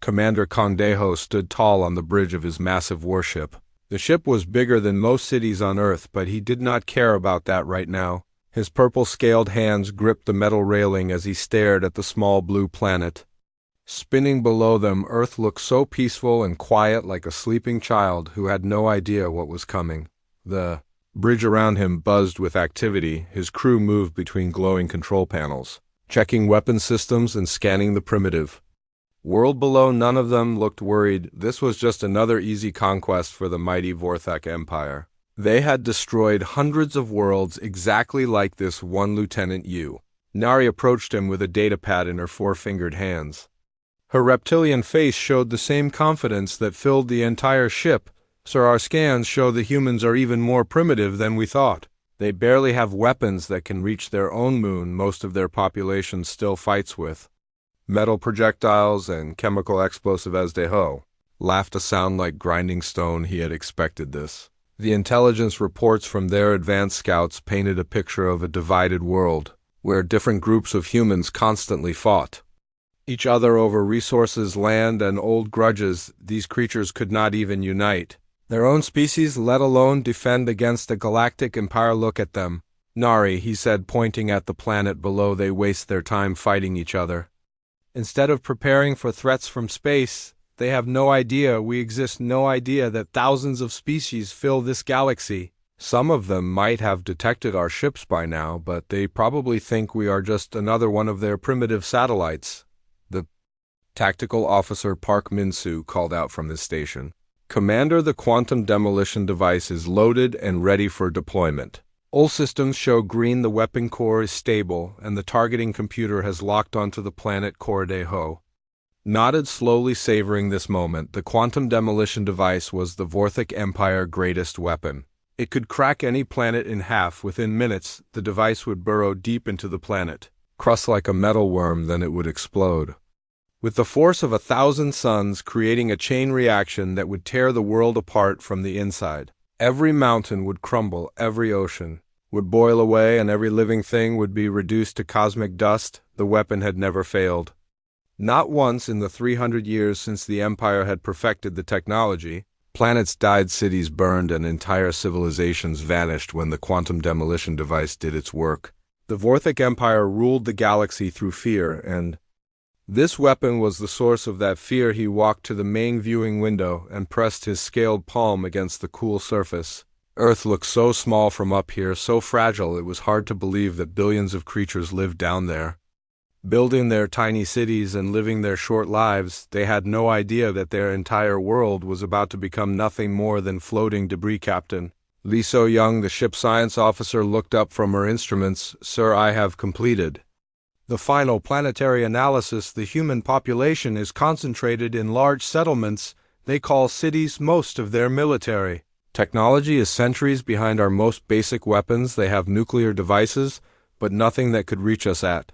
Commander Condejo stood tall on the bridge of his massive warship. The ship was bigger than most cities on Earth, but he did not care about that right now. His purple-scaled hands gripped the metal railing as he stared at the small blue planet. Spinning below them, Earth looked so peaceful and quiet, like a sleeping child who had no idea what was coming. The bridge around him buzzed with activity. His crew moved between glowing control panels, checking weapon systems and scanning the primitive world below. None of them looked worried. This was just another easy conquest for the mighty Vorthak Empire. They had destroyed hundreds of worlds exactly like this one Lieutenant Yu. Nari approached him with a datapad in her four-fingered hands. Her reptilian face showed the same confidence that filled the entire ship. "Sir, our scans show the humans are even more primitive than we thought. They barely have weapons that can reach their own moon most of their population still fights with. Metal projectiles and chemical explosive as they ho." Laughed a sound like grinding stone. He had expected this. The intelligence reports from their advanced scouts painted a picture of a divided world, where different groups of humans constantly fought each other over resources, land, and old grudges. These creatures could not even unite their own species, let alone defend against a galactic empire. "Look at them, Nari," he said, pointing at the planet below. "They waste their time fighting each other. Instead of preparing for threats from space, they have no idea we exist, no idea that thousands of species fill this galaxy. Some of them might have detected our ships by now, but they probably think we are just another one of their primitive satellites." The tactical officer Park Min-soo called out from his station. "Commander, the quantum demolition device is loaded and ready for deployment. All systems show green. The weapon core is stable, and the targeting computer has locked onto the planet Cordejo." Nodded slowly, savoring this moment. The quantum demolition device was the Vorthak Empire greatest weapon. It could crack any planet in half. Within minutes, the device would burrow deep into the planet, crust like a metal worm, then it would explode with the force of 1,000 suns, creating a chain reaction that would tear the world apart from the inside. Every mountain would crumble, every ocean would boil away, and every living thing would be reduced to cosmic dust. The weapon had never failed. Not once in the 300 years since the Empire had perfected the technology. Planets died, cities burned, and entire civilizations vanished when the quantum demolition device did its work. The Vorthak Empire ruled the galaxy through fear, and this weapon was the source of that fear. He walked to the main viewing window and pressed his scaled palm against the cool surface. Earth looked so small from up here, so fragile. It was hard to believe that billions of creatures lived down there, building their tiny cities and living their short lives. They had no idea that their entire world was about to become nothing more than floating debris. Captain Lee So-young, the ship science officer, looked up from her instruments. "Sir, I have completed the final planetary analysis. The human population is concentrated in large settlements they call cities. Most of their military technology is centuries behind our most basic weapons. They have nuclear devices, but nothing that could reach us at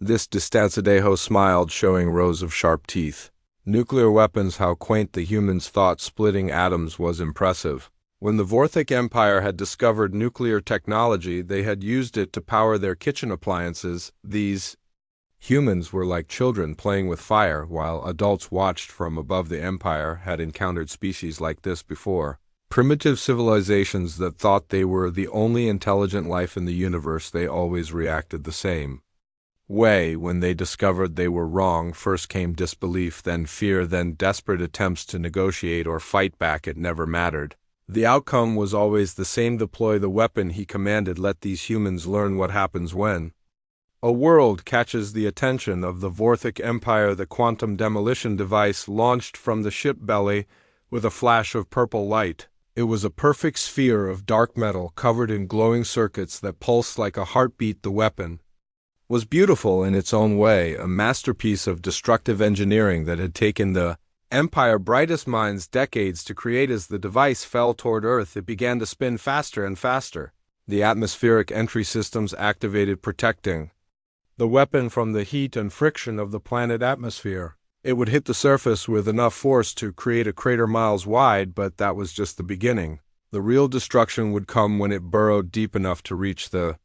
this distance." Adejo smiled, showing rows of sharp teeth. Nuclear weapons, how quaint. The humans thought splitting atoms was impressive. When the Vorthak Empire had discovered nuclear technology, they had used it to power their kitchen appliances. These humans were like children playing with fire, while adults watched from above. The Empire had encountered species like this before. Primitive civilizations that thought they were the only intelligent life in the universe. They always reacted the same way. When they discovered they were wrong, first came disbelief, then fear, then desperate attempts to negotiate or fight back. It never mattered. The outcome was always the same: deploy the weapon. He commanded, "Let these humans learn what happens when a world catches the attention of the Vorthak Empire." The quantum demolition device launched from the ship belly with a flash of purple light. It was a perfect sphere of dark metal covered in glowing circuits that pulsed like a heartbeat. The weapon was beautiful in its own way, a masterpiece of destructive engineering that had taken the Empire brightest minds decades to create. As the device fell toward Earth, it began to spin faster and faster. The atmospheric entry systems activated, protecting the weapon from the heat and friction of the planet atmosphere. It would hit the surface with enough force to create a crater miles wide, but that was just the beginning. The real destruction would come when it burrowed deep enough to reach the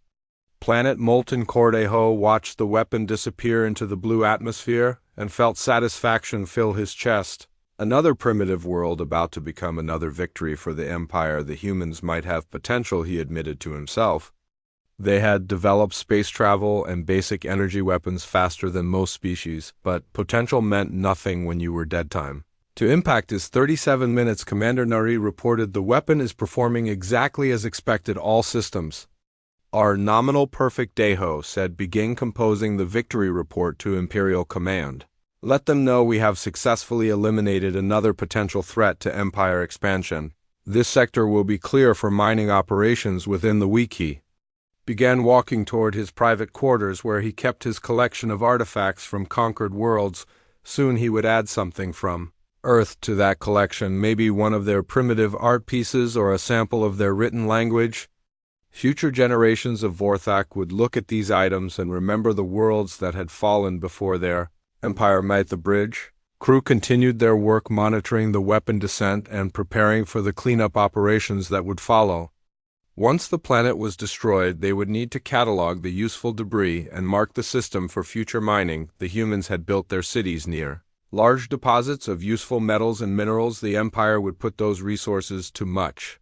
Planet Molten Cordejo watched the weapon disappear into the blue atmosphere and felt satisfaction fill his chest. Another primitive world about to become another victory for the Empire. The humans might have potential, he admitted to himself. They had developed space travel and basic energy weapons faster than most species, but potential meant nothing when you were dead time. To impact is 37 minutes. Commander Nari reported the weapon is performing exactly as expected, all systems. Our nominal perfect, Deho said. Begin composing the victory report to Imperial Command. Let them know we have successfully eliminated another potential threat to Empire expansion. This sector will be clear for mining operations within the week. He began walking toward his private quarters where he kept his collection of artifacts from conquered worlds. Soon he would add something from Earth to that collection, maybe one of their primitive art pieces or a sample of their written language. Future generations of Vorthak would look at these items and remember the worlds that had fallen before their Empire. Might the bridge crew continued their work monitoring the weapon descent and preparing for the cleanup operations that would follow. Once the planet was destroyed, they would need to catalog the useful debris and mark the system for future mining. The humans had built their cities near large deposits of useful metals and minerals. The Empire would put those resources to much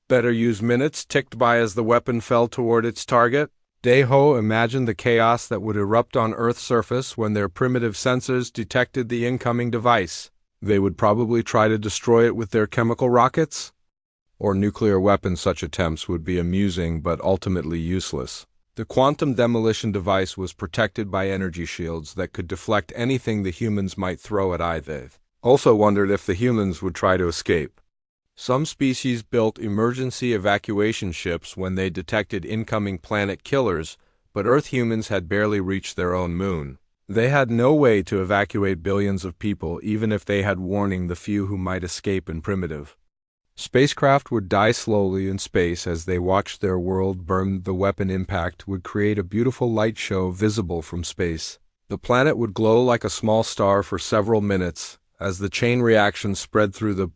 better use. Minutes ticked by as the weapon fell toward its target. Deho imagined the chaos that would erupt on Earth's surface when their primitive sensors detected the incoming device. They would probably try to destroy it with their chemical rockets or nuclear weapons. Such attempts would be amusing but ultimately useless. The quantum demolition device was protected by energy shields that could deflect anything the humans might throw at it. They also wondered if the humans would try to escape. Some species built emergency evacuation ships when they detected incoming planet killers, but Earth humans had barely reached their own moon. They had no way to evacuate billions of people, even if they had warning the few who might escape in primitive spacecraft would die slowly in space as they watched their world burn. The weapon impact would create a beautiful light show visible from space. The planet would glow like a small star for several minutes as the chain reaction spread through the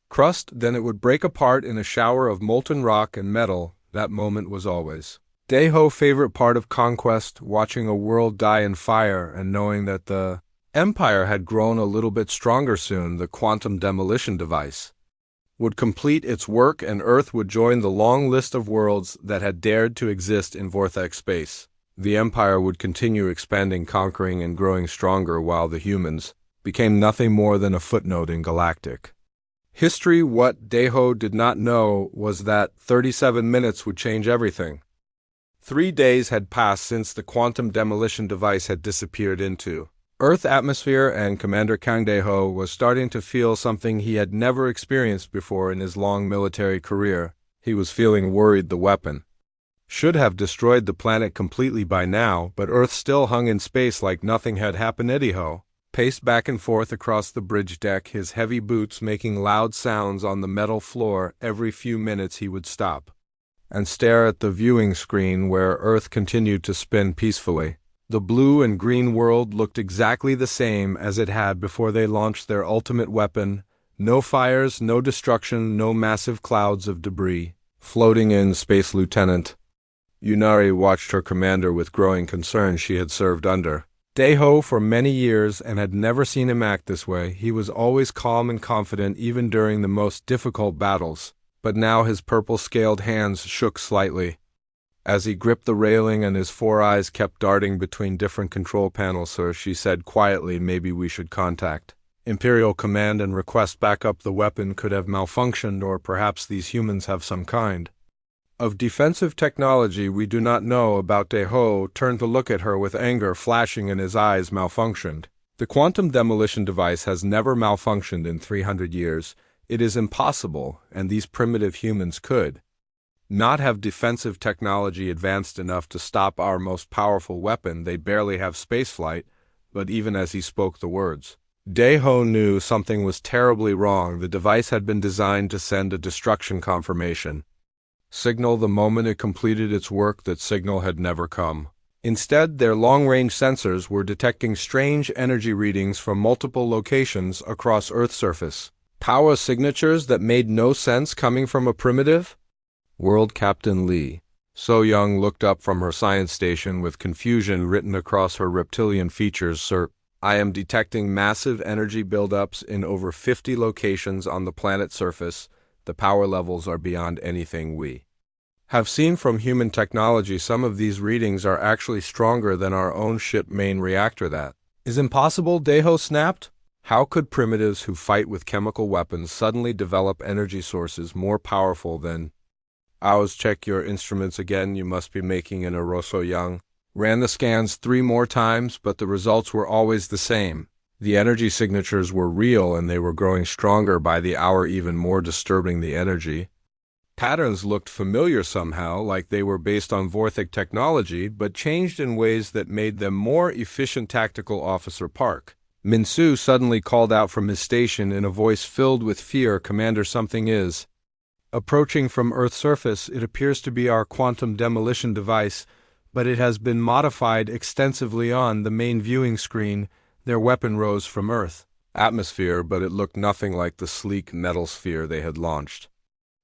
crust. Then it would break apart in a shower of molten rock and metal. That moment was always Deho's favorite part of conquest, watching a world die in fire and knowing that the Empire had grown a little bit stronger. Soon the quantum demolition device would complete its work and Earth would join the long list of worlds that had dared to exist in Vorthak space. The Empire would continue expanding, conquering, and growing stronger while the humans became nothing more than a footnote in galactic history. What Deho did not know was that 37 minutes would change everything. 3 days had passed since the quantum demolition device had disappeared into Earth atmosphere, and Commander Kang Deho was starting to feel something he had never experienced before in his long military career. He was feeling worried. The weapon should have destroyed the planet completely by now, but Earth still hung in space like nothing had happened. Deho paced back and forth across the bridge deck, his heavy boots making loud sounds on the metal floor. Every few minutes he would stop and stare at the viewing screen where Earth continued to spin peacefully. The blue and green world looked exactly the same as it had before they launched their ultimate weapon. No fires, no destruction, no massive clouds of debris floating in space. Lieutenant Yunari watched her commander with growing concern. She had served under Deho for many years and had never seen him act this way. He was always calm and confident, even during the most difficult battles. But now his purple-scaled hands shook slightly as he gripped the railing and his 4 eyes kept darting between different control panels. Sir, she said quietly, maybe we should contact Imperial Command and request backup. The weapon could have malfunctioned, or perhaps these humans have some kind of defensive technology we do not know about. Deho turned to look at her with anger flashing in his eyes. Malfunctioned? The quantum demolition device has never malfunctioned in 300 years. It is impossible, and these primitive humans could not have defensive technology advanced enough to stop our most powerful weapon. They barely have spaceflight. But even as he spoke the words, Deho knew something was terribly wrong. The device had been designed to send a destruction confirmation signal the moment it completed its work. That signal had never come. Instead, their long-range sensors were detecting strange energy readings from multiple locations across Earth's surface. Power signatures that made no sense coming from a primitive world. Captain Lee So Young looked up from her science station with confusion written across her reptilian features. Sir, I am detecting massive energy buildups in over 50 locations on the planet's surface. The power levels are beyond anything we have seen from human technology. Some of these readings are actually stronger than our own ship main reactor. That is impossible, Deho snapped. How could primitives who fight with chemical weapons suddenly develop energy sources more powerful than ours? Check your instruments again. You must be making an error. So Young ran the scans 3 more times, but the results were always the same. The energy signatures were real, and they were growing stronger by the hour. Even more disturbing, the energy patterns looked familiar somehow, like they were based on Vorthic technology, but changed in ways that made them more efficient. Tactical Officer Park Minsu suddenly called out from his station in a voice filled with fear. Commander, something is approaching from Earth's surface. It appears to be our quantum demolition device, but it has been modified extensively. On the main viewing screen, their weapon rose from Earth atmosphere, but it looked nothing like the sleek metal sphere they had launched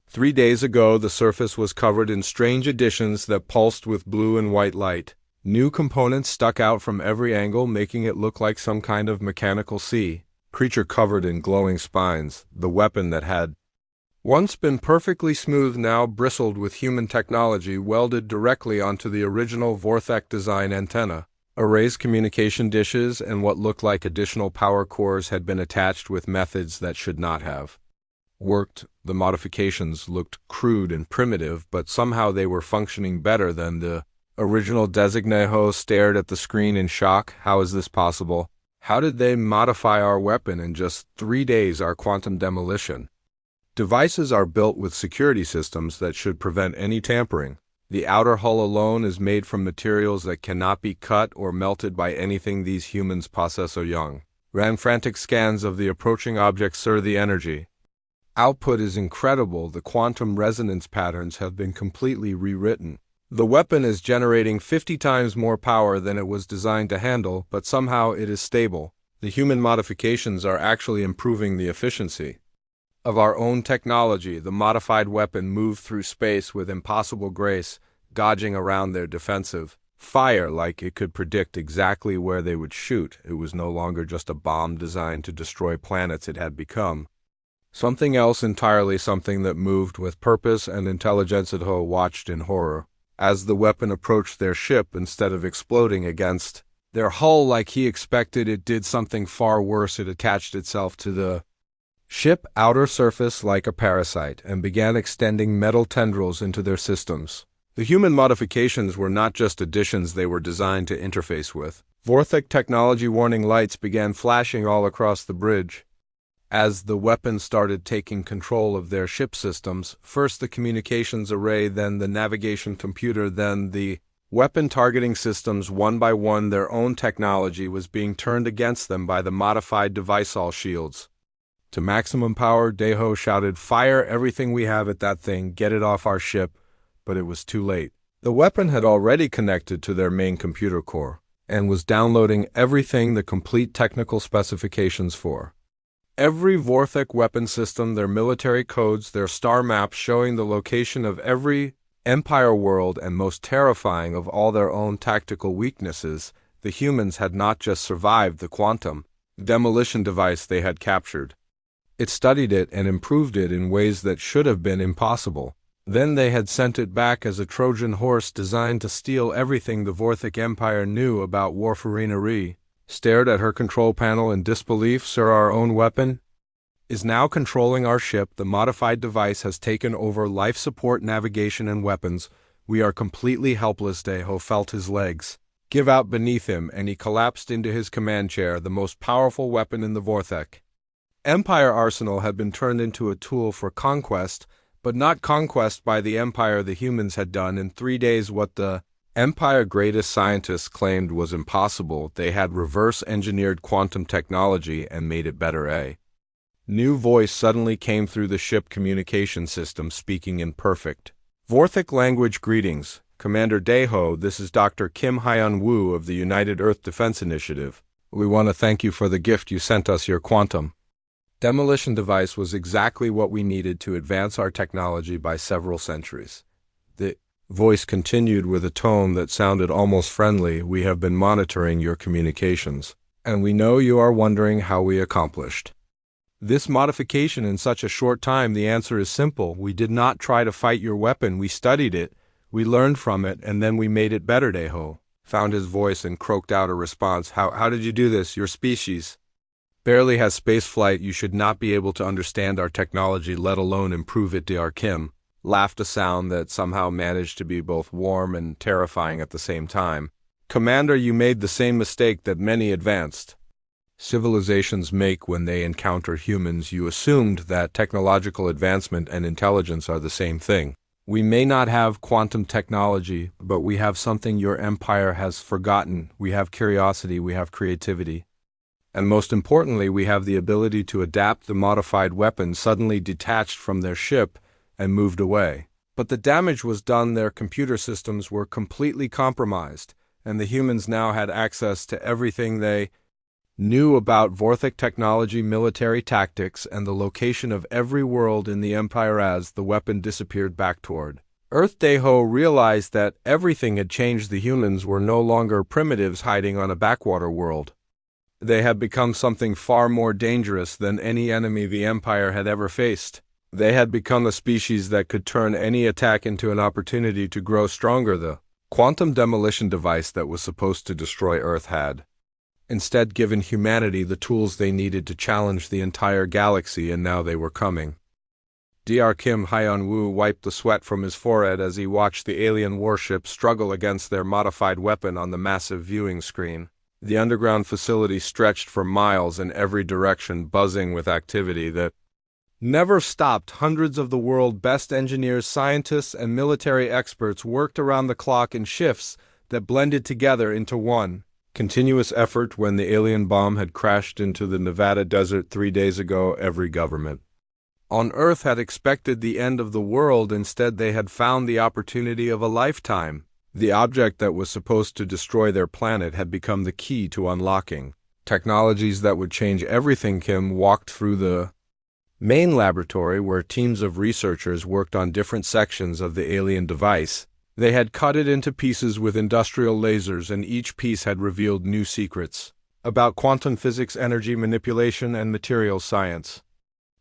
3 days ago. The surface was covered in strange additions that pulsed with blue and white light. New components stuck out from every angle, making it look like some kind of mechanical sea creature covered in glowing spines. The weapon that had once been perfectly smooth now bristled with human technology welded directly onto the original Vorthec design antenna. Arrays, communication dishes, and what looked like additional power cores had been attached with methods that should not have worked. The modifications looked crude and primitive, but somehow they were functioning better than the original. Designeho stared at the screen in shock. How is this possible? How did they modify our weapon in just 3 days? Our quantum demolition devices are built with security systems that should prevent any tampering. The outer hull alone is made from materials that cannot be cut or melted by anything these humans possess. So Young ran frantic scans of the approaching objects. Sir, the energy output is incredible. The quantum resonance patterns have been completely rewritten. The weapon is generating 50 times more power than it was designed to handle, but somehow it is stable. The human modifications are actually improving the efficiency of our own technology. The modified weapon moved through space with impossible grace, dodging around their defensive fire like it could predict exactly where they would shoot. It was no longer just a bomb designed to destroy planets. It had become something else entirely, something that moved with purpose and intelligence. Ho watched in horror as the weapon approached their ship. Instead of exploding against their hull like he expected, it did something far worse. It attached itself to the ship outer surface like a parasite and began extending metal tendrils into their systems. The human modifications were not just additions, they were designed to interface with Vorthic technology. Warning lights began flashing all across the bridge as the weapon started taking control of their ship systems. First the communications array, then the navigation computer, then the weapon targeting systems. One by one, their own technology was being turned against them by the modified device. All shields to maximum power, Deho shouted. Fire everything we have at that thing, get it off our ship. But it was too late. The weapon had already connected to their main computer core and was downloading everything, the complete technical specifications for every Vorthic weapon system, their military codes, their star maps showing the location of every Empire world, and most terrifying of all, their own tactical weaknesses. The humans had not just survived the quantum demolition device they had captured. It studied it and improved it in ways that should have been impossible. Then they had sent it back as a Trojan horse designed to steal everything the Vorthic Empire knew about warfarenery. Stared at her control panel in disbelief. Sir, our own weapon is now controlling our ship. The modified device has taken over life support, navigation, and weapons. We are completely helpless. Deho felt his legs give out beneath him, and he collapsed into his command chair. The most powerful weapon in the Vorthic Empire arsenal had been turned into a tool for conquest, but not conquest by the Empire. The humans had done in 3 days what the Empire greatest scientists claimed was impossible. They had reverse-engineered quantum technology and made it better. A new voice suddenly came through the ship communication system, speaking in perfect Vorthic language. Greetings, Commander Deho. This is Dr. Kim Hyun Woo of the United Earth Defense Initiative. We want to thank you for the gift you sent us. Your quantum demolition device was exactly what we needed to advance our technology by several centuries. The Voice continued with a tone that sounded almost friendly. We have been monitoring your communications, and we know you are wondering how we accomplished this modification in such a short time. The answer is simple. We did not try to fight your weapon. We studied it, we learned from it, and then we made it better. Deho found his voice and croaked out a response. How did you do this? Your species barely has spaceflight. You should not be able to understand our technology, let alone improve it. Dr. Kim laughed, a sound that somehow managed to be both warm and terrifying at the same time. Commander, you made the same mistake that many advanced civilizations make when they encounter humans. You assumed that technological advancement and intelligence are the same thing. We may not have quantum technology, but we have something your empire has forgotten. We have curiosity, we have creativity. And most importantly, we have the ability to adapt. The modified weapon suddenly detached from their ship and moved away. But the damage was done. Their computer systems were completely compromised, and the humans now had access to everything they knew about Vorthic technology, military tactics, and the location of every world in the Empire. As the weapon disappeared back toward Earth, Deho realized that everything had changed. The humans were no longer primitives hiding on a backwater world. They had become something far more dangerous than any enemy the Empire had ever faced. They had become a species that could turn any attack into an opportunity to grow stronger. The quantum demolition device that was supposed to destroy Earth had instead given humanity the tools they needed to challenge the entire galaxy, and now they were coming. Dr. Kim Hyun-woo wiped the sweat from his forehead as he watched the alien warship struggle against their modified weapon on the massive viewing screen. The underground facility stretched for miles in every direction, buzzing with activity that never stopped. Hundreds of the world's best engineers, scientists, and military experts worked around the clock in shifts that blended together into one continuous effort. When the alien bomb had crashed into the Nevada desert 3 days ago, every government on Earth had expected the end of the world. Instead, they had found the opportunity of a lifetime. The object that was supposed to destroy their planet had become the key to unlocking technologies that would change everything. Kim walked through the main laboratory where teams of researchers worked on different sections of the alien device. They had cut it into pieces with industrial lasers, and each piece had revealed new secrets about quantum physics, energy manipulation, and materials science.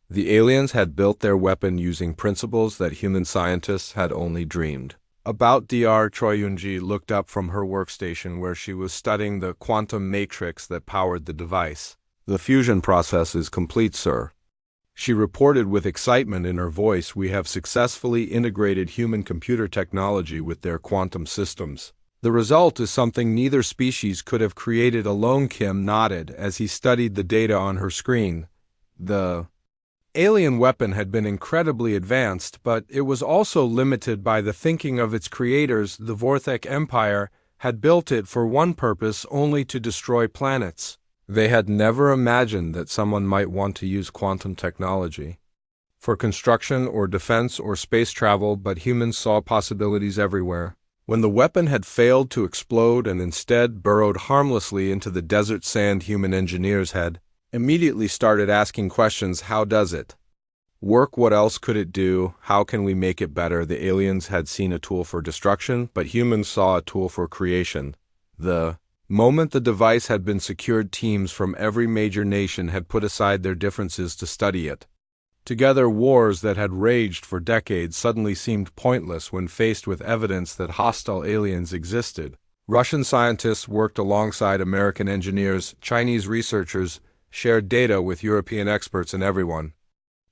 The aliens had built their weapon using principles that human scientists had only dreamed about. Dr. Choi Yoon-ji looked up from her workstation where she was studying the quantum matrix that powered the device. The fusion process is complete, sir, she reported with excitement in her voice. We have successfully integrated human-computer technology with their quantum systems. The result is something neither species could have created alone. Kim nodded as he studied the data on her screen. The alien weapon had been incredibly advanced, but it was also limited by the thinking of its creators. The Vorthic Empire had built it for one purpose, only to destroy planets. They had never imagined that someone might want to use quantum technology for construction or defense or space travel, but humans saw possibilities everywhere. When the weapon had failed to explode and instead burrowed harmlessly into the desert sand, human engineers had immediately started asking questions. How does it work? What else could it do? How can we make it better? The aliens had seen a tool for destruction, but humans saw a tool for creation. The moment the device had been secured, teams from every major nation had put aside their differences to study it. Together, wars that had raged for decades suddenly seemed pointless when faced with evidence that hostile aliens existed. Russian scientists worked alongside American engineers, Chinese researchers shared data with European experts, and everyone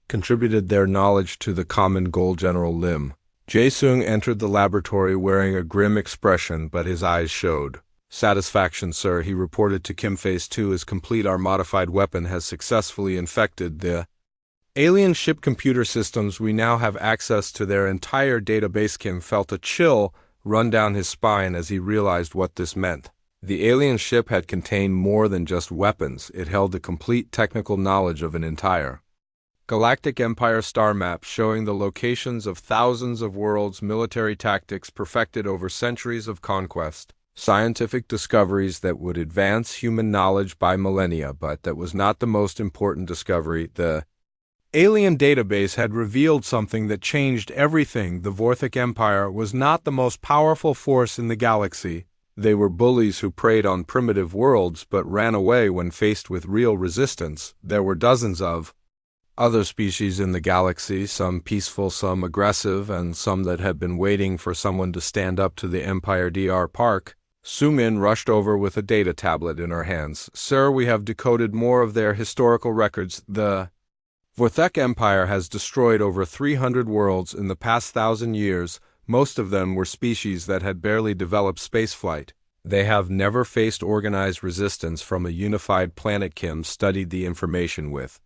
contributed their knowledge to the common goal. General Lim Jae-sung entered the laboratory wearing a grim expression, but his eyes showed satisfaction. Sir, he reported to Kim. Phase 2 is complete. Our modified weapon has successfully infected the alien ship computer systems. We now have access to their entire database. Kim felt a chill run down his spine as he realized what this meant. The alien ship had contained more than just weapons. It held the complete technical knowledge of an entire galactic empire. Star map showing the locations of thousands of worlds, military tactics perfected over centuries of conquest, scientific discoveries that would advance human knowledge by millennia. But that was not the most important discovery. The alien database had revealed something that changed everything. The Vorthic Empire was not the most powerful force in the galaxy. They were bullies who preyed on primitive worlds but ran away when faced with real resistance. There were dozens of other species in the galaxy, some peaceful, some aggressive, and some that had been waiting for someone to stand up to the Empire Dr. Park. Sumin rushed over with a data tablet in her hands. Sir, we have decoded more of their historical records. The Vorthek Empire has destroyed over 300 worlds in the past 1,000 years. Most of them were species that had barely developed spaceflight. They have never faced organized resistance from a unified planet. Kim studied the information with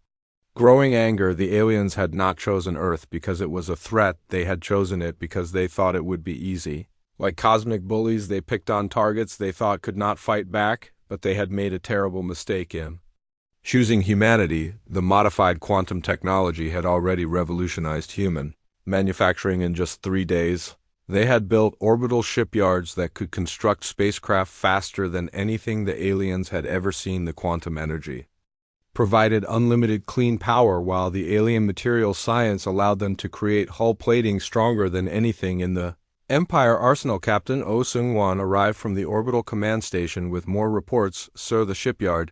growing anger. The aliens had not chosen Earth because it was a threat. They had chosen it because they thought it would be easy. Like cosmic bullies, they picked on targets they thought could not fight back, but they had made a terrible mistake in choosing humanity. The modified quantum technology had already revolutionized human manufacturing in just 3 days. They had built orbital shipyards that could construct spacecraft faster than anything the aliens had ever seen. The quantum energy provided unlimited clean power, while the alien material science allowed them to create hull plating stronger than anything in the Empire arsenal. Captain Oh Seung-wan arrived from the orbital command station with more reports. Sir, the shipyard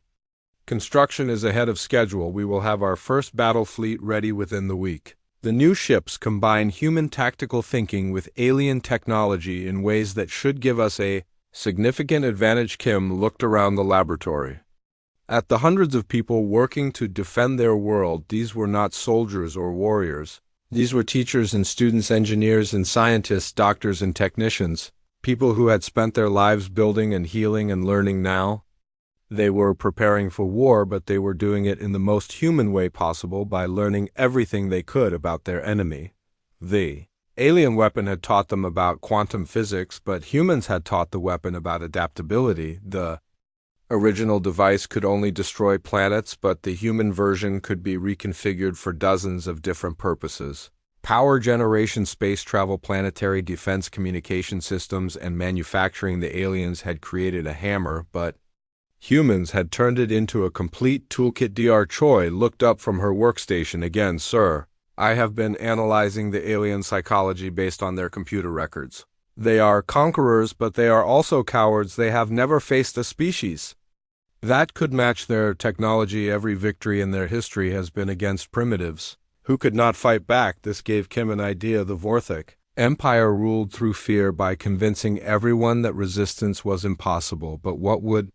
construction is ahead of schedule. We will have our first battle fleet ready within the week. The new ships combine human tactical thinking with alien technology in ways that should give us a significant advantage. Kim looked around the laboratory at the hundreds of people working to defend their world. These were not soldiers or warriors. These were teachers and students, engineers and scientists, doctors and technicians, people who had spent their lives building and healing and learning. Now they were preparing for war, but they were doing it in the most human way possible by learning everything they could about their enemy. The alien weapon had taught them about quantum physics, but humans had taught the weapon about adaptability. The original device could only destroy planets, but the human version could be reconfigured for dozens of different purposes. Power generation, space travel, planetary defense, communication systems, and manufacturing. The aliens had created a hammer, but humans had turned it into a complete toolkit. Dr. Choi looked up from her workstation again. Sir, I have been analyzing the alien psychology based on their computer records. They are conquerors, but they are also cowards. They have never faced a species that could match their technology. Every victory in their history has been against primitives who could not fight back. This gave Kim an idea. The Vorthic Empire ruled through fear by convincing everyone that resistance was impossible. But what would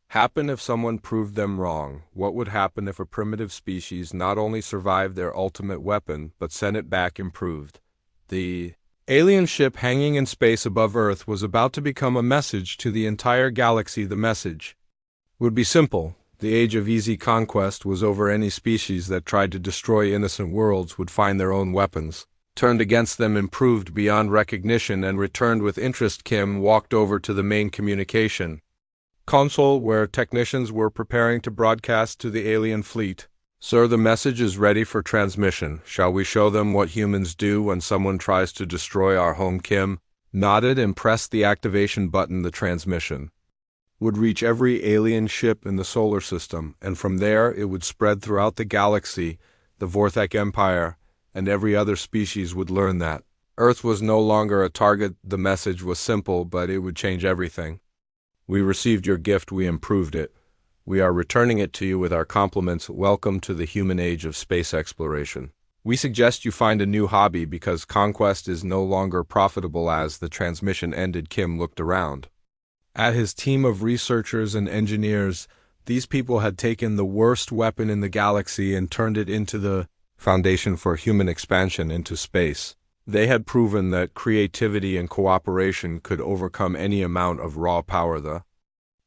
happen if someone proved them wrong? What would happen if a primitive species not only survived their ultimate weapon, but sent it back improved? The alien ship hanging in space above Earth was about to become a message to the entire galaxy. The message would be simple. The age of easy conquest was over. Any species that tried to destroy innocent worlds would find their own weapons turned against them, improved beyond recognition, and returned with interest. Kim walked over to the main communication console where technicians were preparing to broadcast to the alien fleet. Sir, the message is ready for transmission. Shall we show them what humans do when someone tries to destroy our home? Kim nodded and pressed the activation button. The transmission would reach every alien ship in the solar system, and from there it would spread throughout the galaxy. The Vorthek Empire and every other species would learn that Earth was no longer a target. The message was simple, but it would change everything. We received your gift. We improved it. We are returning it to you with our compliments. Welcome to the human age of space exploration. We suggest you find a new hobby because conquest is no longer profitable. As the transmission ended, Kim looked around at his team of researchers and engineers. These people had taken the worst weapon in the galaxy and turned it into the foundation for human expansion into space. They had proven that creativity and cooperation could overcome any amount of raw power. The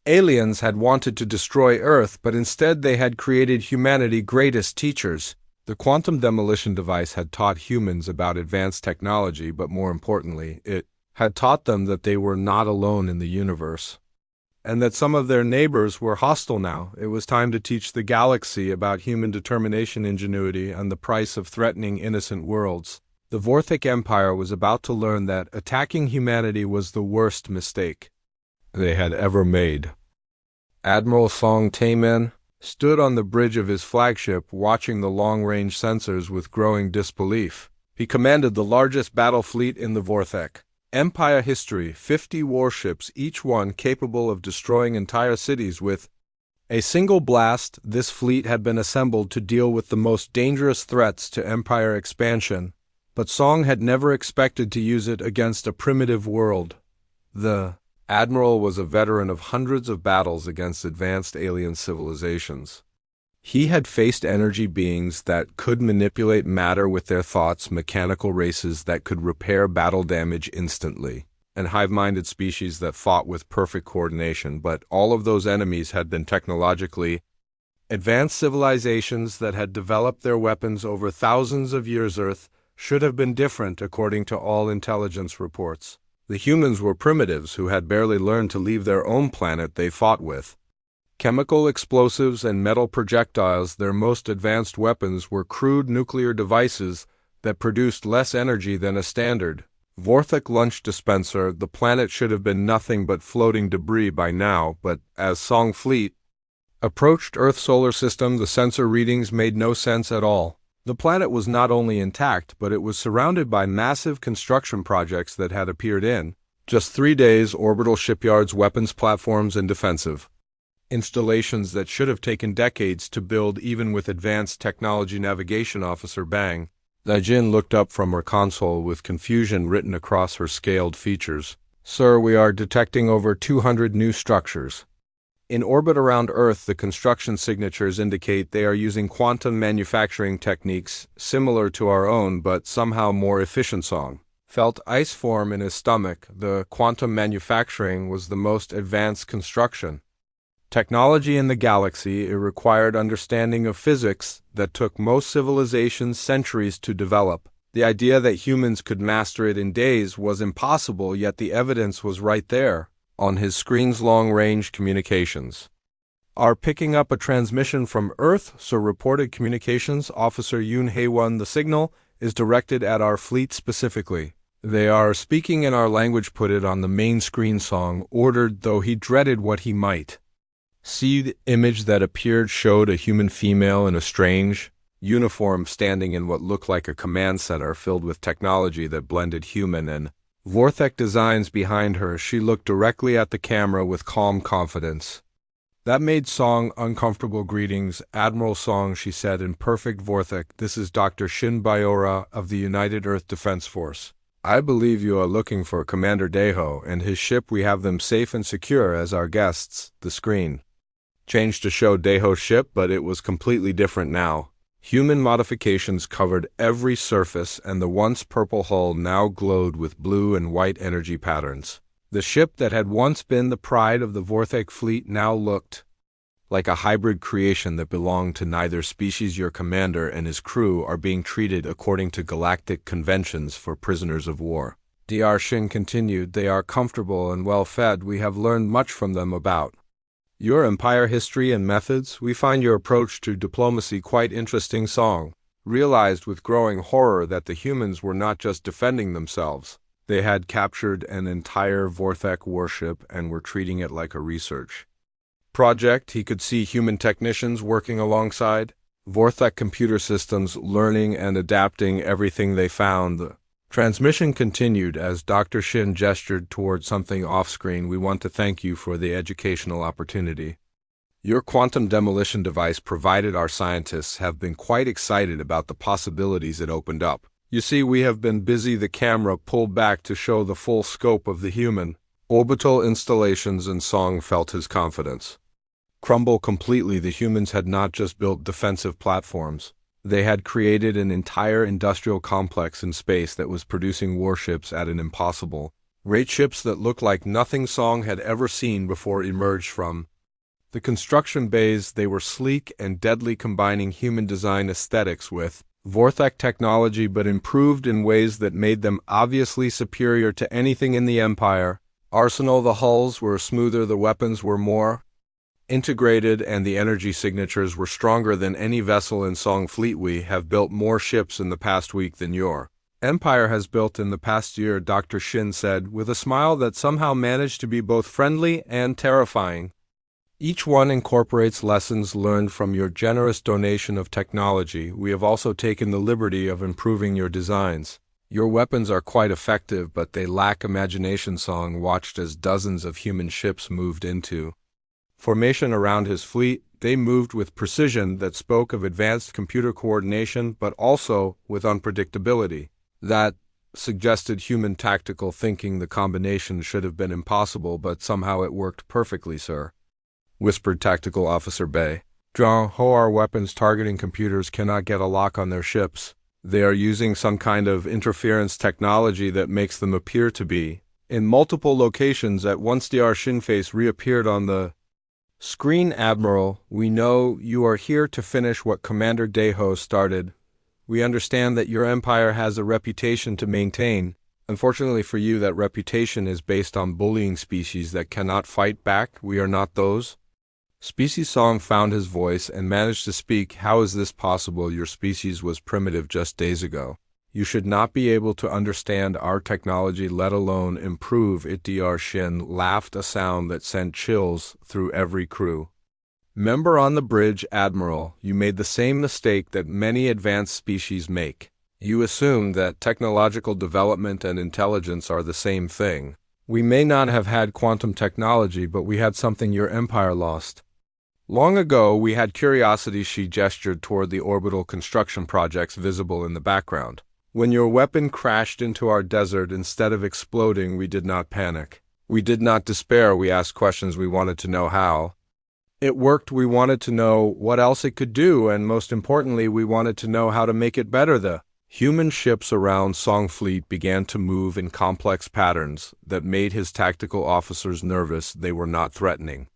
aliens had wanted to destroy Earth, but instead they had created humanity's greatest teachers. The quantum demolition device had taught humans about advanced technology, but more importantly, it had taught them that they were not alone in the universe, and that some of their neighbors were hostile. Now it was time to teach the galaxy about human determination, ingenuity, and the price of threatening innocent worlds. The Vorthic Empire was about to learn that attacking humanity was the worst mistake they had ever made. Admiral Song Taemin stood on the bridge of his flagship watching the long-range sensors with growing disbelief. He commanded the largest battle fleet in the Vorthek. Empire history, 50 warships, each one capable of destroying entire cities with a single blast. This fleet had been assembled to deal with the most dangerous threats to Empire expansion, but Song had never expected to use it against a primitive world. The Admiral was a veteran of hundreds of battles against advanced alien civilizations. He had faced energy beings that could manipulate matter with their thoughts, mechanical races that could repair battle damage instantly, and hive-minded species that fought with perfect coordination, but all of those enemies had been technologically advanced civilizations that had developed their weapons over thousands of years. Earth should have been different according to all intelligence reports. The humans were primitives who had barely learned to leave their own planet they fought with. Chemical explosives and metal projectiles, their most advanced weapons, were crude nuclear devices that produced less energy than a standard Vorthek lunch dispenser. The planet should have been nothing but floating debris by now, but as Song Fleet approached Earth's solar system, the sensor readings made no sense at all. The planet was not only intact, but it was surrounded by massive construction projects that had appeared in just 3 days: orbital shipyards, weapons platforms, and defensive installations that should have taken decades to build even with advanced technology. Navigation Officer Bang Daijin looked up from her console with confusion written across her scaled features. Sir, we are detecting over 200 new structures in orbit around Earth. The construction signatures indicate they are using quantum manufacturing techniques similar to our own, but somehow more efficient. Song felt ice form in his stomach. The quantum manufacturing was the most advanced construction technology in the galaxy. It required understanding of physics that took most civilizations centuries to develop. The idea that humans could master it in days was impossible, yet the evidence was right there on his screen's long-range communications. Are picking up a transmission from Earth, so reported Communications Officer Yoon Hae-won. The signal is directed at our fleet specifically. They are speaking in our language. Put it on the main screen, Song ordered, though he dreaded what he might see. The image that appeared showed a human female in a strange uniform standing in what looked like a command center filled with technology that blended human and Vorthek designs behind her. She looked directly at the camera with calm confidence. That made Song uncomfortable. Greetings, Admiral Song, she said in perfect Vorthek. This is Dr. Shin Bayora of the United Earth Defense Force. I believe you are looking for Commander Daeho and his ship. We have them safe and secure as our guests. The screen changed to show Daeho's ship, but it was completely different now. Human modifications covered every surface, and the once purple hull now glowed with blue and white energy patterns. The ship that had once been the pride of the Vorthek fleet now looked like a hybrid creation that belonged to neither species. Your commander and his crew are being treated according to galactic conventions for prisoners of war. Dr. Shin continued. They are comfortable and well fed. We have learned much from them about your Empire history and methods. We find your approach to diplomacy quite interesting. Song realized with growing horror that the humans were not just defending themselves. They had captured an entire Vorthek warship and were treating it like a research project. He could see human technicians working alongside Vorthek computer systems, learning and adapting everything they found. The transmission continued as Dr. Shin gestured toward something off-screen. We want to thank you for the educational opportunity your quantum demolition device provided. Our scientists have been quite excited about the possibilities it opened up. You see, we have been busy. The camera pulled back to show the full scope of the human orbital installations, and Song felt his confidence crumble completely. The humans had not just built defensive platforms. They had created an entire industrial complex in space that was producing warships at an impossible rate. Ships that looked like nothing Song had ever seen before emerged from the construction bays. They were sleek and deadly, combining human design aesthetics with Vorthek technology, but improved in ways that made them obviously superior to anything in the Empire arsenal. The hulls were smoother, the weapons were more integrated, and the energy signatures were stronger than any vessel in Song Fleet. We have built more ships in the past week than your Empire has built in the past year, Dr. Shin said, with a smile that somehow managed to be both friendly and terrifying. Each one incorporates lessons learned from your generous donation of technology. We have also taken the liberty of improving your designs. Your weapons are quite effective, but they lack imagination. Song watched as dozens of human ships moved into formation around his fleet. They moved with precision that spoke of advanced computer coordination, but also with unpredictability that suggested human tactical thinking. The combination should have been impossible, but somehow it worked perfectly, sir, whispered Tactical Officer Bay. Zhang Ho, our weapons targeting computers cannot get a lock on their ships. They are using some kind of interference technology that makes them appear to be in multiple locations at once. Dr. Shinface reappeared on the screen. Admiral, we know you are here to finish what Commander Deho started. We understand that your empire has a reputation to maintain. Unfortunately for you, that reputation is based on bullying species that cannot fight back. We are not those species. Song found his voice and managed to speak. How is this possible? Your species was primitive just days ago. You should not be able to understand our technology, let alone improve it. Dr. Shin laughed, a sound that sent chills through every crew member on the bridge. Admiral, you made the same mistake that many advanced species make. You assumed that technological development and intelligence are the same thing. We may not have had quantum technology, but we had something your empire lost. Long ago, we had curiosity. She gestured toward the orbital construction projects visible in the background. When your weapon crashed into our desert, instead of exploding, we did not panic. We did not despair. We asked questions. We wanted to know how it worked. We wanted to know what else it could do, and most importantly, we wanted to know how to make it better. The human ships around Song Fleet began to move in complex patterns that made his tactical officers nervous. They were not threatening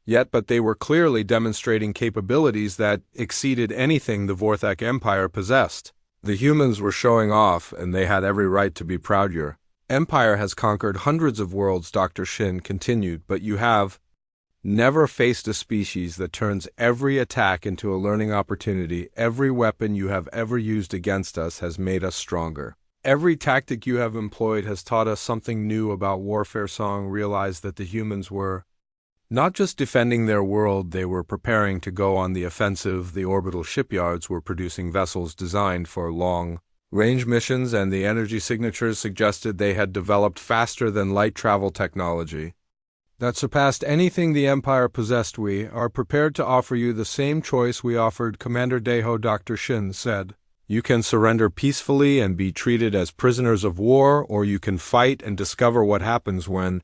yet, but they were clearly demonstrating capabilities that exceeded anything the Vorthak Empire possessed. The humans were showing off, and they had every right to be proud. Your empire has conquered hundreds of worlds, Dr. Shin continued, but you have never faced a species that turns every attack into a learning opportunity. Every weapon you have ever used against us has made us stronger. Every tactic you have employed has taught us something new about warfare. Song realized that the humans were not just defending their world, they were preparing to go on the offensive. The orbital shipyards were producing vessels designed for long-range missions, and the energy signatures suggested they had developed faster than light travel technology that surpassed anything the Empire possessed. We are prepared to offer you the same choice we offered Commander Deho, Dr. Shin said. You can surrender peacefully and be treated as prisoners of war, or you can fight and discover what happens when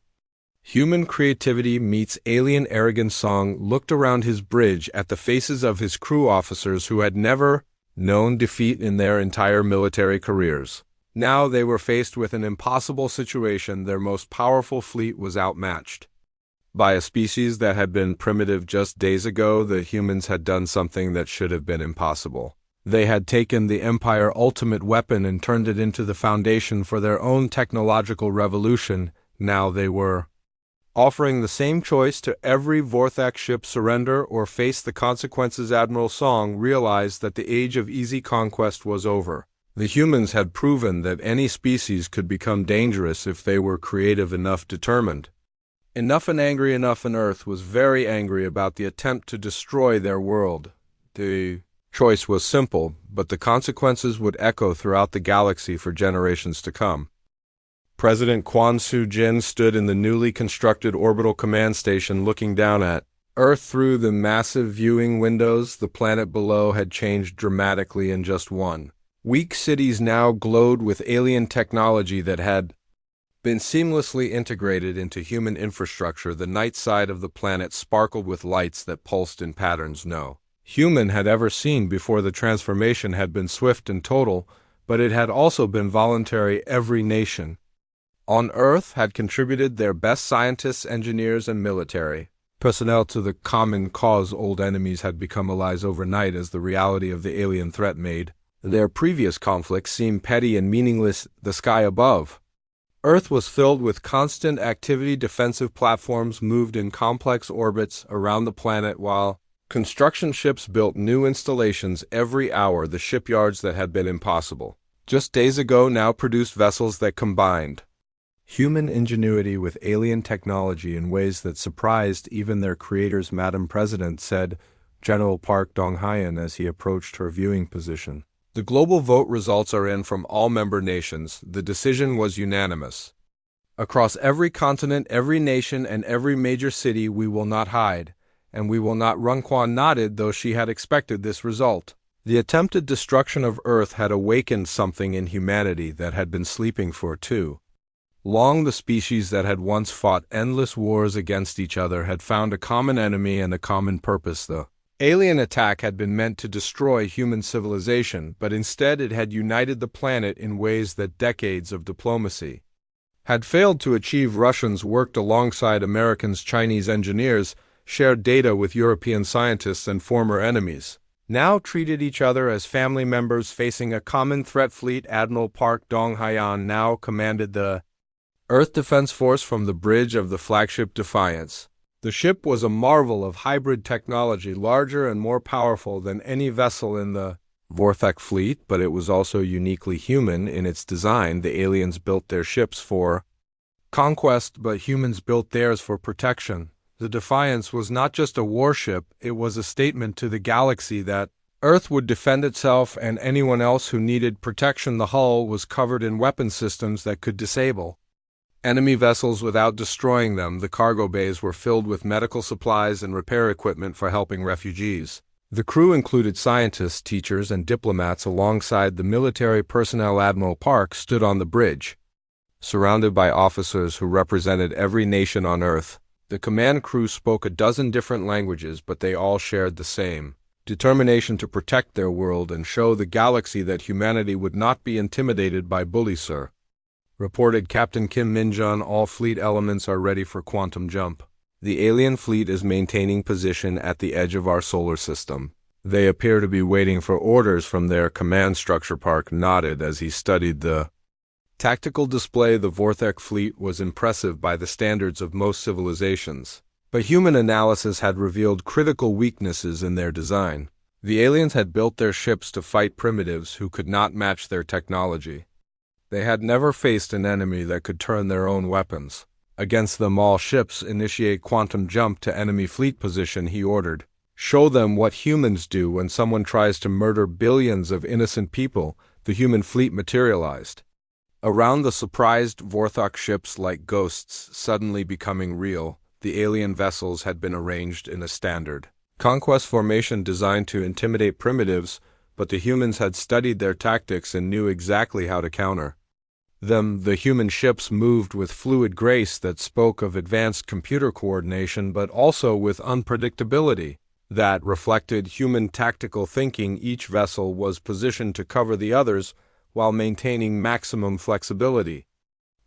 human creativity meets alien arrogance. Song looked around his bridge at the faces of his crew officers who had never known defeat in their entire military careers. Now they were faced with an impossible situation. Their most powerful fleet was outmatched by a species that had been primitive just days ago. The humans had done something that should have been impossible. They had taken the Empire ultimate weapon and turned it into the foundation for their own technological revolution. Now they were offering the same choice to every Vorthak ship: surrender or face the consequences. Admiral Song realized that the age of easy conquest was over. The humans had proven that any species could become dangerous if they were creative enough, determined enough, and angry enough. And Earth was very angry about the attempt to destroy their world. The choice was simple, but the consequences would echo throughout the galaxy for generations to come. President Quan Su-jin stood in the newly constructed orbital command station looking down at Earth through the massive viewing windows. The planet below had changed dramatically in just 1 week. Cities now glowed with alien technology that had been seamlessly integrated into human infrastructure. The night side of the planet sparkled with lights that pulsed in patterns no human had ever seen before. The transformation had been swift and total, but it had also been voluntary. Every nation on Earth had contributed their best scientists, engineers, and military personnel to the common cause. Old enemies had become allies overnight as the reality of the alien threat made their previous conflicts seem petty and meaningless. The sky above Earth was filled with constant activity. Defensive platforms moved in complex orbits around the planet, while construction ships built new installations every hour. The shipyards that had been impossible just days ago now produced vessels that combined Human ingenuity with alien technology in ways that surprised even their creators, Madam President, said General Park Dong-hyeon as he approached her viewing position. The global vote results are in from all member nations. The decision was unanimous. Across every continent, every nation, and every major city, we will not hide, and we will not run. Kwan nodded, though she had expected this result. The attempted destruction of Earth had awakened something in humanity that had been sleeping for too long. The species that had once fought endless wars against each other had found a common enemy and a common purpose. The alien attack had been meant to destroy human civilization, but instead it had united the planet in ways that decades of diplomacy had failed to achieve. Russians worked alongside Americans, Chinese engineers shared data with European scientists, and former enemies now treated each other as family members facing a common threat. Fleet Admiral Park Dong-hyeon now commanded the Earth Defense Force from the bridge of the flagship Defiance. The ship was a marvel of hybrid technology, larger and more powerful than any vessel in the Vorthak fleet, but it was also uniquely human in its design. The aliens built their ships for conquest, but humans built theirs for protection. The Defiance was not just a warship, it was a statement to the galaxy that Earth would defend itself and anyone else who needed protection. The hull was covered in weapon systems that could disable enemy vessels without destroying them. The cargo bays were filled with medical supplies and repair equipment for helping refugees. The crew included scientists, teachers, and diplomats alongside the military personnel. Admiral Park stood on the bridge, surrounded by officers who represented every nation on Earth. The command crew spoke a dozen different languages, but they all shared the same determination to protect their world and show the galaxy that humanity would not be intimidated by bullies. Sir, reported Captain Kim Min-jun, all fleet elements are ready for quantum jump. The alien fleet is maintaining position at the edge of our solar system. They appear to be waiting for orders from their command structure. Park nodded as he studied the tactical display. The Vorthak fleet was impressive by the standards of most civilizations, but human analysis had revealed critical weaknesses in their design. The aliens had built their ships to fight primitives who could not match their technology. They had never faced an enemy that could turn their own weapons against them. All ships initiate quantum jump to enemy fleet position, he ordered. Show them what humans do when someone tries to murder billions of innocent people. The human fleet materialized around the surprised Vorthak ships like ghosts, suddenly becoming real. The alien vessels had been arranged in a standard conquest formation designed to intimidate primitives, but the humans had studied their tactics and knew exactly how to counter them. The human ships moved with fluid grace that spoke of advanced computer coordination, but also with unpredictability that reflected human tactical thinking. Each vessel was positioned to cover the others while maintaining maximum flexibility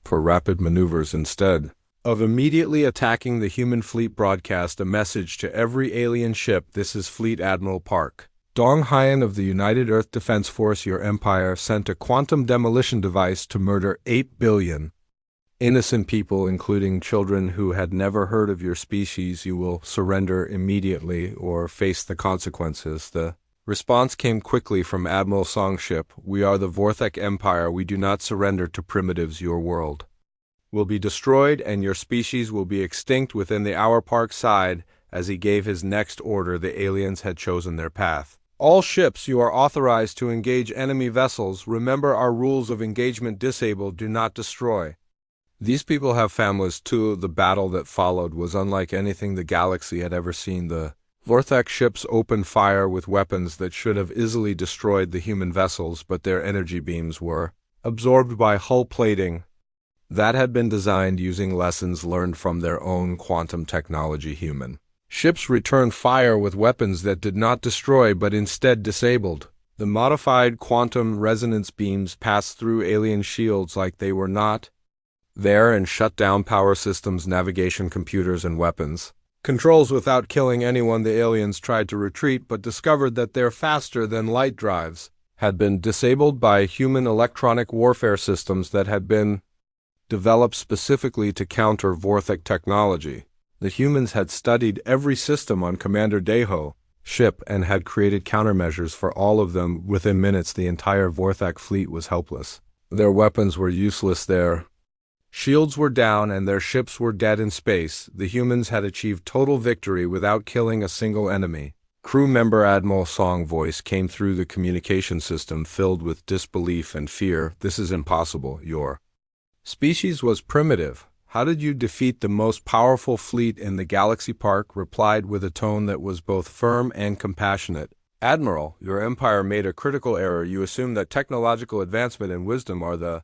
for rapid maneuvers. Instead of immediately attacking, the human fleet broadcast a message to every alien ship. This is Fleet Admiral Park Dong-hyeon of the United Earth Defense Force. Your empire sent a quantum demolition device to murder 8 billion innocent people, including children who had never heard of your species. You will surrender immediately or face the consequences. The response came quickly from Admiral Song's ship. We are the Vorthak Empire. We do not surrender to primitives. Your world will be destroyed and your species will be extinct within the hour. Park sighed as he gave his next order. The aliens had chosen their path. All ships, you are authorized to engage enemy vessels. Remember our rules of engagement: disable, do not destroy. These people have families too. The battle that followed was unlike anything the galaxy had ever seen. The Vorthak ships opened fire with weapons that should have easily destroyed the human vessels, but their energy beams were absorbed by hull plating that had been designed using lessons learned from their own quantum technology. Human ships returned fire with weapons that did not destroy but instead disabled. The modified quantum resonance beams passed through alien shields like they were not there and shut down power systems, navigation, computers, and weapons controls without killing anyone. The aliens tried to retreat but discovered that their faster-than-light drives had been disabled by human electronic warfare systems that had been developed specifically to counter Vorthak technology. The humans had studied every system on Commander Daeho's ship and had created countermeasures for all of them. Within minutes, the entire Vorthak fleet was helpless. Their weapons were useless. Their Shields were down and their ships were dead in space. The humans had achieved total victory without killing a single enemy. Crew member Admiral Song's voice came through the communication system, filled with disbelief and fear. "This is impossible. Your species was primitive. How did you defeat the most powerful fleet in the galaxy?" Park replied with a tone that was both firm and compassionate. "Admiral, your empire made a critical error. You assume that technological advancement and wisdom are the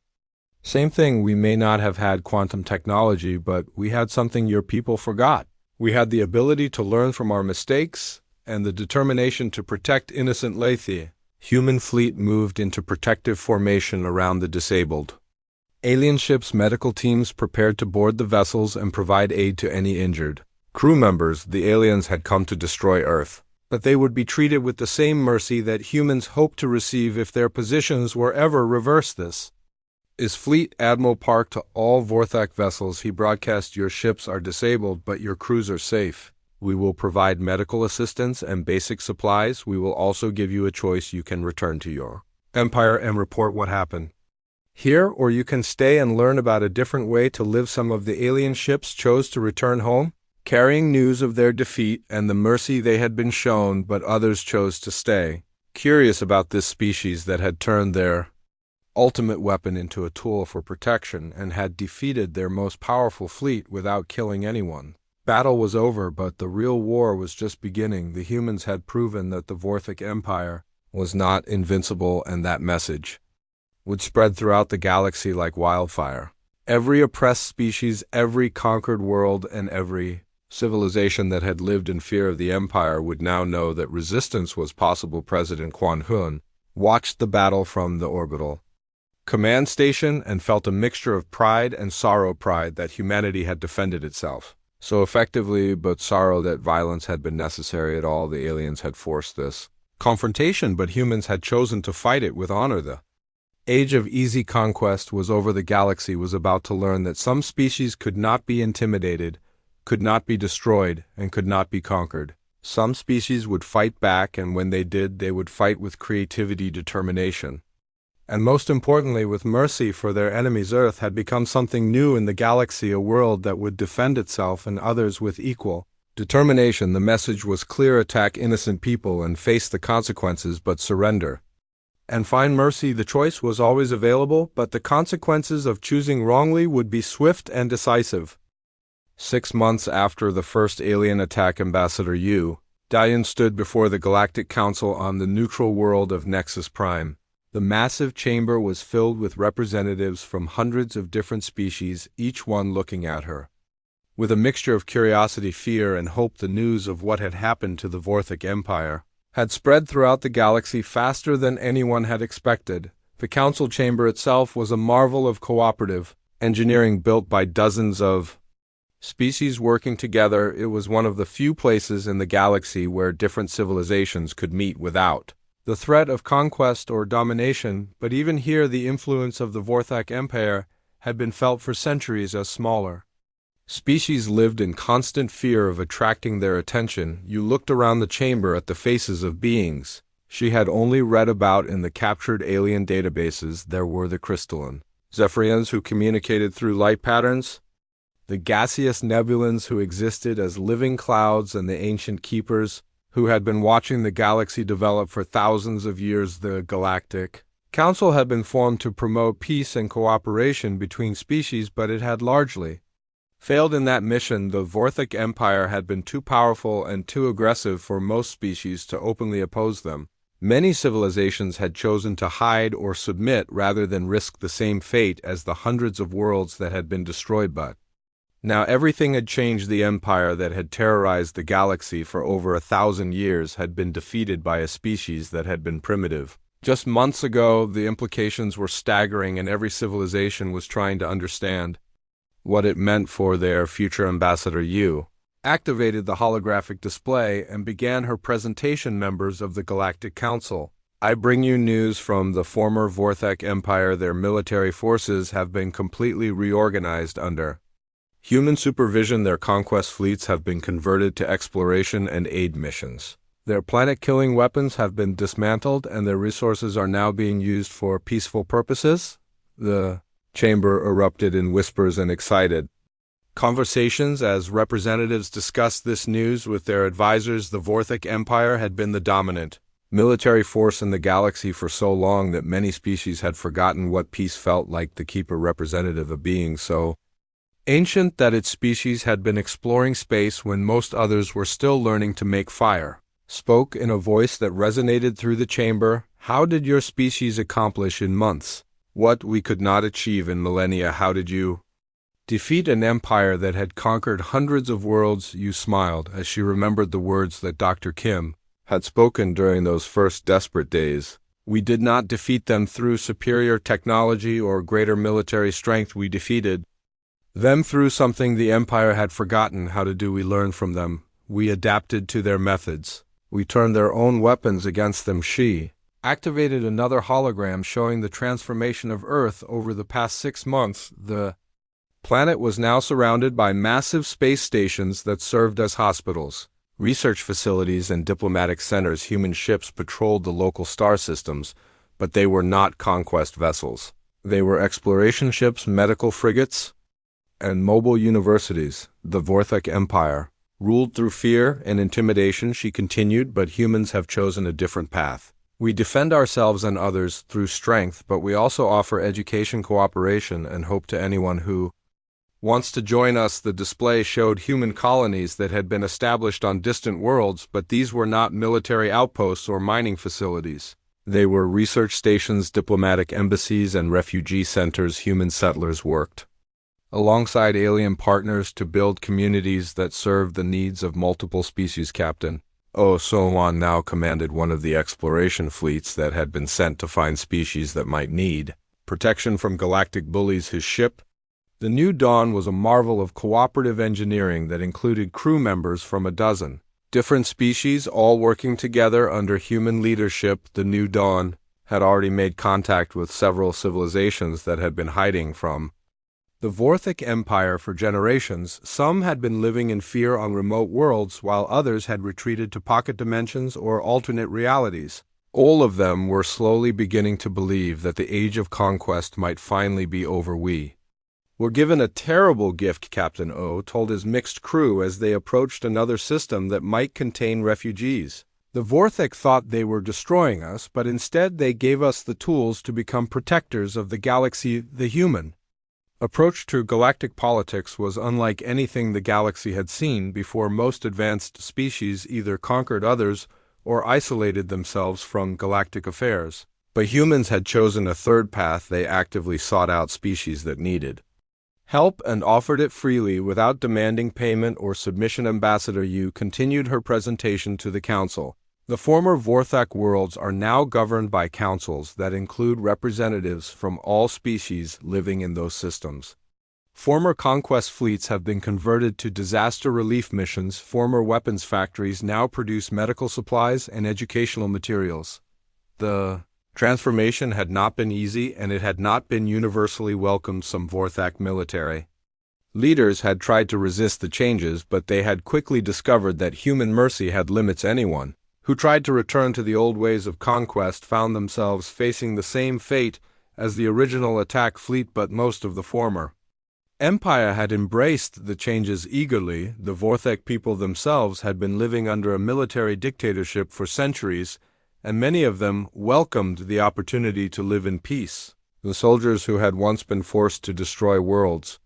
same thing. We may not have had quantum technology, but we had something your people forgot. We had the ability to learn from our mistakes and the determination to protect innocent Lethe." Human fleet moved into protective formation around the disabled. Alien ships' medical teams prepared to board the vessels and provide aid to any injured. Crew members, the aliens had come to destroy Earth, but they would be treated with the same mercy that humans hoped to receive if their positions were ever reversed. "This is Fleet Admiral Park to all Vorthak vessels," he broadcast. "Your ships are disabled, but your crews are safe. We will provide medical assistance and basic supplies. We will also give you a choice. You can return to your empire and report what happened here, or you can stay and learn about a different way to live." Some of the alien ships chose to return home, carrying news of their defeat and the mercy they had been shown, but others chose to stay, curious about this species that had turned their ultimate weapon into a tool for protection and had defeated their most powerful fleet without killing anyone. Battle was over, but the real war was just beginning. The humans had proven that the Vorthak Empire was not invincible, and that message would spread throughout the galaxy like wildfire. Every oppressed species, every conquered world, and every civilization that had lived in fear of the Empire would now know that resistance was possible. President Quan Hun watched the battle from the orbital command station and felt a mixture of pride and sorrow. Pride that humanity had defended itself so effectively, but sorrow that violence had been necessary at all. The aliens had forced this confrontation, but humans had chosen to fight it with honor. The age of easy conquest was over. The galaxy was about to learn that some species could not be intimidated, could not be destroyed, and could not be conquered. Some species would fight back, and when they did, they would fight with creativity, determination, and most importantly with mercy for their enemies. Earth had become something new in the galaxy, a world that would defend itself and others with equal determination. The message was clear: attack innocent people and face the consequences, but surrender and find mercy. The choice was always available, but the consequences of choosing wrongly would be swift and decisive. 6 months after the first alien attack, Ambassador Yu Dian stood before the Galactic Council on the neutral world of Nexus Prime. The massive chamber was filled with representatives from hundreds of different species, each one looking at her with a mixture of curiosity, fear, and hope. The news of what had happened to the Vorthak Empire had spread throughout the galaxy faster than anyone had expected. The council chamber itself was a marvel of cooperative engineering built by dozens of species working together. It was one of the few places in the galaxy where different civilizations could meet without the threat of conquest or domination, but even here the influence of the Vorthak Empire had been felt for centuries as smaller species lived in constant fear of attracting their attention. You looked around the chamber at the faces of beings she had only read about in the captured alien databases. There were the crystalline Zephyrians who communicated through light patterns, the gaseous nebulans who existed as living clouds, and the ancient keepers who had been watching the galaxy develop for thousands of years. The Galactic Council had been formed to promote peace and cooperation between species, but it had largely failed in that mission. The Vorthak Empire had been too powerful and too aggressive for most species to openly oppose them. Many civilizations had chosen to hide or submit rather than risk the same fate as the hundreds of worlds that had been destroyed. But now everything had changed. The empire that had terrorized the galaxy for over 1,000 years had been defeated by a species that had been primitive just months ago. The implications were staggering, and every civilization was trying to understand what it meant for their future. Ambassador Yu activated the holographic display and began her presentation. Members of the Galactic Council, I bring you news from the former Vorthak Empire. Their military forces have been completely reorganized under human supervision. Their conquest fleets have been converted to exploration and aid missions. Their planet-killing weapons have been dismantled, and their resources are now being used for peaceful purposes. The chamber erupted in whispers and excited conversations as representatives discussed this news with their advisors. The Vorthic Empire had been the dominant military force in the galaxy for so long that many species had forgotten what peace felt like to keep a representative of being so ancient that its species had been exploring space when most others were still learning to make fire. Spoke in a voice that resonated through the chamber. How did your species accomplish in months what we could not achieve in millennia? How did you defeat an empire that had conquered hundreds of worlds? You smiled as she remembered the words that Dr. Kim had spoken during those first desperate days. We did not defeat them through superior technology or greater military strength. We defeated them through something the empire had forgotten how to do. We learned from them. We adapted to their methods. We turned their own weapons against them. She activated another hologram showing the transformation of Earth over the past 6 months. The planet was now surrounded by massive space stations that served as hospitals, research facilities, and diplomatic centers. Human ships patrolled the local star systems, but they were not conquest vessels. They were exploration ships, medical frigates, and mobile universities. The Vorthic Empire ruled through fear and intimidation, she continued, but humans have chosen a different path. We defend ourselves and others through strength, but we also offer education, cooperation, and hope to anyone who wants to join us. The display showed human colonies that had been established on distant worlds, but these were not military outposts or mining facilities. They were research stations, diplomatic embassies, and refugee centers. Human settlers worked alongside alien partners to build communities that served the needs of multiple species. Captain So-Wan now commanded one of the exploration fleets that had been sent to find species that might need protection from galactic bullies. His ship, the New Dawn, was a marvel of cooperative engineering that included crew members from a dozen different species, all working together under human leadership. The New Dawn had already made contact with several civilizations that had been hiding from the Vorthic Empire for generations. Some had been living in fear on remote worlds, while others had retreated to pocket dimensions or alternate realities. All of them were slowly beginning to believe that the age of conquest might finally be over. We were given a terrible gift, Captain O told his mixed crew as they approached another system that might contain refugees. The Vorthic thought they were destroying us, but instead they gave us the tools to become protectors of the galaxy. The human approach to galactic politics was unlike anything the galaxy had seen before. Most advanced species either conquered others or isolated themselves from galactic affairs. But humans had chosen a third path. They actively sought out species that needed help and offered it freely without demanding payment or submission. Ambassador Yu continued her presentation to the council. The former Vorthic worlds are now governed by councils that include representatives from all species living in those systems. Former conquest fleets have been converted to disaster relief missions. Former weapons factories now produce medical supplies and educational materials. The transformation had not been easy, and it had not been universally welcomed. Some Vorthic military leaders had tried to resist the changes, but they had quickly discovered that human mercy had limits. Anyone who tried to return to the old ways of conquest found themselves facing the same fate as the original attack fleet. But most of the former empire had embraced the changes eagerly. The Vorthic people themselves had been living under a military dictatorship for centuries, and many of them welcomed the opportunity to live in peace. The soldiers who had once been forced to destroy worlds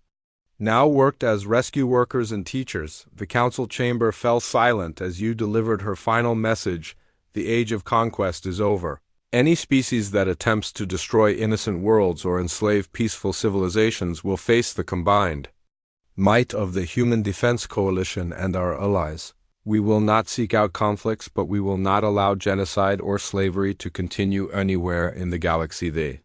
now worked as rescue workers and teachers. The council chamber fell silent as Yu delivered her final message. The age of conquest is over. Any species that attempts to destroy innocent worlds or enslave peaceful civilizations will face the combined might of the Human Defense Coalition and our allies. We will not seek out conflicts, but we will not allow genocide or slavery to continue anywhere in the galaxy.